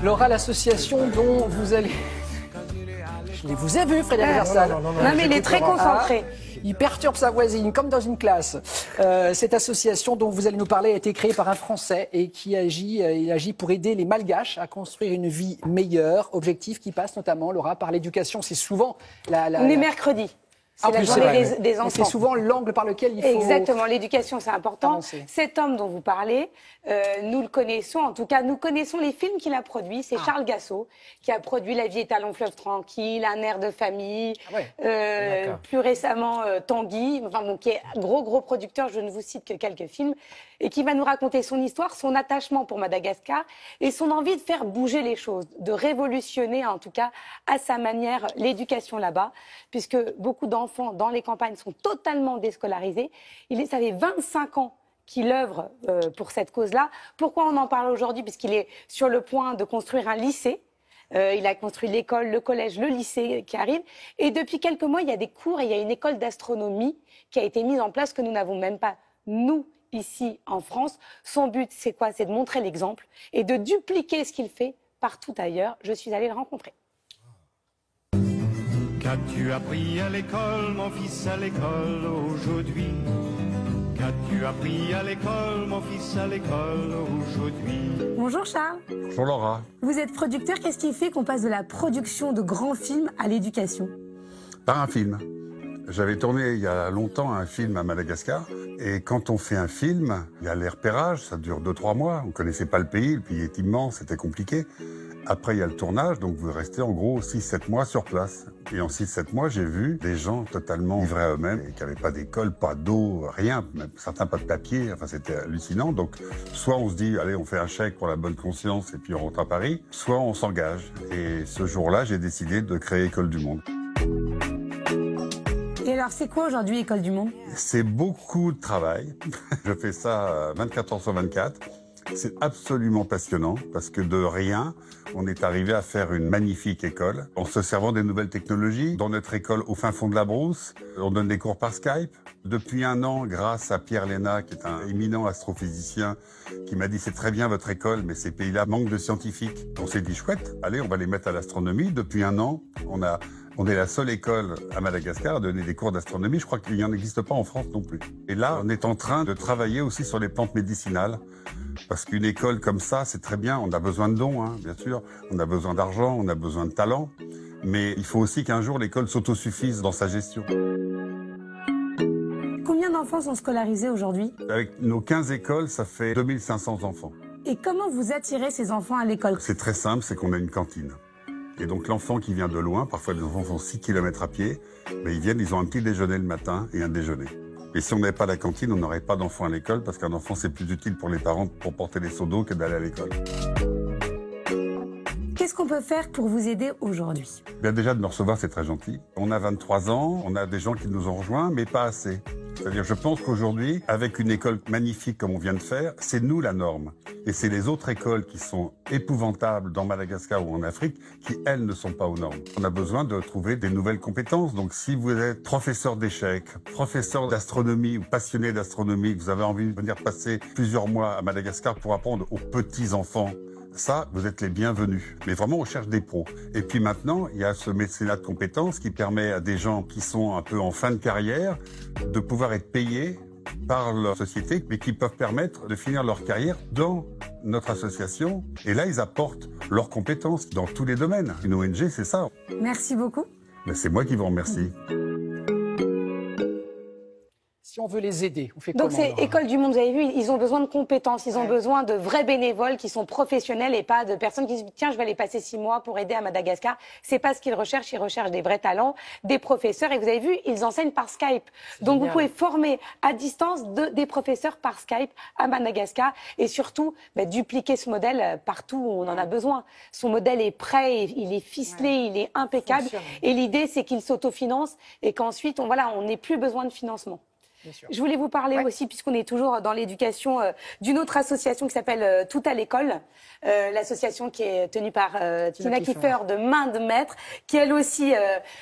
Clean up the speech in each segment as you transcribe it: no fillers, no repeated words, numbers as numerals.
Laura, l'association dont vous allez... Je vous ai vu, Frédéric Versal. Non, mais il est très concentré. Il perturbe sa voisine, comme dans une classe. Cette association dont vous allez nous parler a été créée par un Français et qui agit pour aider les Malgaches à construire une vie meilleure. Objectif qui passe notamment, Laura, par l'éducation. C'est souvent On est mercredi. C'est la journée des enfants. C'est souvent l'angle par lequel il faut... Exactement, l'éducation c'est important. Avancer. Cet homme dont vous parlez, nous le connaissons, en tout cas nous connaissons les films qu'il a produits. C'est Charles Gassot qui a produit La vie est un long fleuve tranquille, Un air de famille, plus récemment Tanguy, enfin, bon, qui est gros producteur, je ne vous cite que quelques films, et qui va nous raconter son histoire, son attachement pour Madagascar et son envie de faire bouger les choses, de révolutionner en tout cas à sa manière l'éducation là-bas, puisque beaucoup d'enfants dans les campagnes sont totalement déscolarisés. Ça fait 25 ans qu'il œuvre pour cette cause-là. Pourquoi on en parle aujourd'hui? Puisqu'il est sur le point de construire un lycée. Il a construit l'école, le collège, le lycée qui arrive. Et depuis quelques mois, il y a des cours et il y a une école d'astronomie qui a été mise en place que nous n'avons même pas, nous, ici en France. Son but, c'est quoi? C'est de montrer l'exemple et de dupliquer ce qu'il fait partout ailleurs. Je suis allée le rencontrer. Qu'as-tu appris à l'école, mon fils, à l'école aujourd'hui? Qu'as-tu appris à l'école, mon fils, à l'école aujourd'hui? Bonjour Charles. Bonjour Laura. Vous êtes producteur, qu'est-ce qui fait qu'on passe de la production de grands films à l'éducation? Par un film. J'avais tourné il y a longtemps un film à Madagascar. Et quand on fait un film, il y a les repérages, ça dure 2-3 mois. On ne connaissait pas le pays est immense, c'était compliqué. Après, il y a le tournage, donc vous restez en gros 6-7 mois sur place. Et en 6-7 mois, j'ai vu des gens totalement livrés à eux-mêmes et qui n'avaient pas d'école, pas d'eau, rien, même certains pas de papier, enfin c'était hallucinant. Donc soit on se dit, allez, on fait un chèque pour la bonne conscience et puis on rentre à Paris, soit on s'engage. Et ce jour-là, j'ai décidé de créer École du Monde. Et alors, c'est quoi aujourd'hui École du Monde? C'est beaucoup de travail. Je fais ça 24 heures sur 24. C'est absolument passionnant parce que de rien, on est arrivé à faire une magnifique école en se servant des nouvelles technologies. Dans notre école au fin fond de la brousse, on donne des cours par Skype. Depuis un an, grâce à Pierre Léna, qui est un éminent astrophysicien, qui m'a dit c'est très bien votre école, mais ces pays-là manquent de scientifiques. On s'est dit chouette, allez, on va les mettre à l'astronomie. Depuis un an, on est la seule école à Madagascar à donner des cours d'astronomie. Je crois qu'il n'y en existe pas en France non plus. Et là, on est en train de travailler aussi sur les plantes médicinales. Parce qu'une école comme ça, c'est très bien. On a besoin de dons, hein, bien sûr. On a besoin d'argent, on a besoin de talent. Mais il faut aussi qu'un jour, l'école s'autosuffise dans sa gestion. Combien d'enfants sont scolarisés aujourd'hui? Avec nos 15 écoles, ça fait 2500 enfants. Et comment vous attirez ces enfants à l'école? C'est très simple, c'est qu'on a une cantine. Et donc l'enfant qui vient de loin, parfois les enfants font 6 km à pied, mais ils viennent, ils ont un petit déjeuner le matin et un déjeuner. Et si on n'avait pas la cantine, on n'aurait pas d'enfants à l'école, parce qu'un enfant c'est plus utile pour les parents pour porter les seaux d'eau que d'aller à l'école. Qu'est-ce qu'on peut faire pour vous aider aujourd'hui? Bien déjà de me recevoir, c'est très gentil. On a 23 ans, on a des gens qui nous ont rejoints, mais pas assez. C'est-à-dire, je pense qu'aujourd'hui, avec une école magnifique comme on vient de faire, c'est nous la norme. Et c'est les autres écoles qui sont épouvantables dans Madagascar ou en Afrique qui, elles, ne sont pas aux normes. On a besoin de trouver des nouvelles compétences. Donc, si vous êtes professeur d'échecs, professeur d'astronomie ou passionné d'astronomie, que vous avez envie de venir passer plusieurs mois à Madagascar pour apprendre aux petits-enfants, ça, vous êtes les bienvenus. Mais vraiment, on cherche des pros. Et puis maintenant, il y a ce mécénat de compétences qui permet à des gens qui sont un peu en fin de carrière de pouvoir être payés par leur société, mais qui peuvent permettre de finir leur carrière dans notre association. Et là, ils apportent leurs compétences dans tous les domaines. Une ONG, c'est ça. Merci beaucoup. Mais c'est moi qui vous remercie. Si on veut les aider, on fait Donc comment? c'est École du Monde, vous avez vu, ils ont besoin de compétences, ils ont besoin de vrais bénévoles qui sont professionnels et pas de personnes qui se disent tiens je vais aller passer 6 mois pour aider à Madagascar. C'est pas ce qu'ils recherchent, ils recherchent des vrais talents, des professeurs et vous avez vu, ils enseignent par Skype. Donc génial. vous pouvez former à distance des professeurs par Skype à Madagascar et surtout dupliquer ce modèle partout où on en a besoin. Son modèle est prêt, il est ficelé, il est impeccable et l'idée c'est qu'il s'autofinancent et qu'ensuite on n'ait plus besoin de financement. Je voulais vous parler aussi, puisqu'on est toujours dans l'éducation, d'une autre association qui s'appelle Tout à l'école. L'association qui est tenue par Tina Kiefer de main de maître, qui elle aussi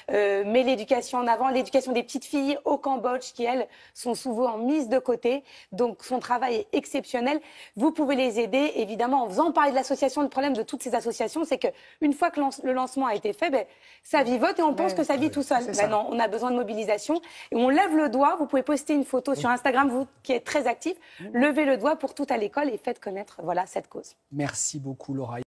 met l'éducation en avant, l'éducation des petites filles au Cambodge, qui elles sont souvent mises de côté. Donc son travail est exceptionnel. Vous pouvez les aider, évidemment, en faisant parler de l'association. Le problème de toutes ces associations, c'est qu'une fois que le lancement a été fait, ça vivote et on pense que ça vit tout seul. Non, on a besoin de mobilisation et on lève le doigt. Vous pouvez poster une photo sur Instagram, vous qui êtes très actif, levez le doigt pour Tout à l'école et faites connaître cette cause. Merci beaucoup, Laura.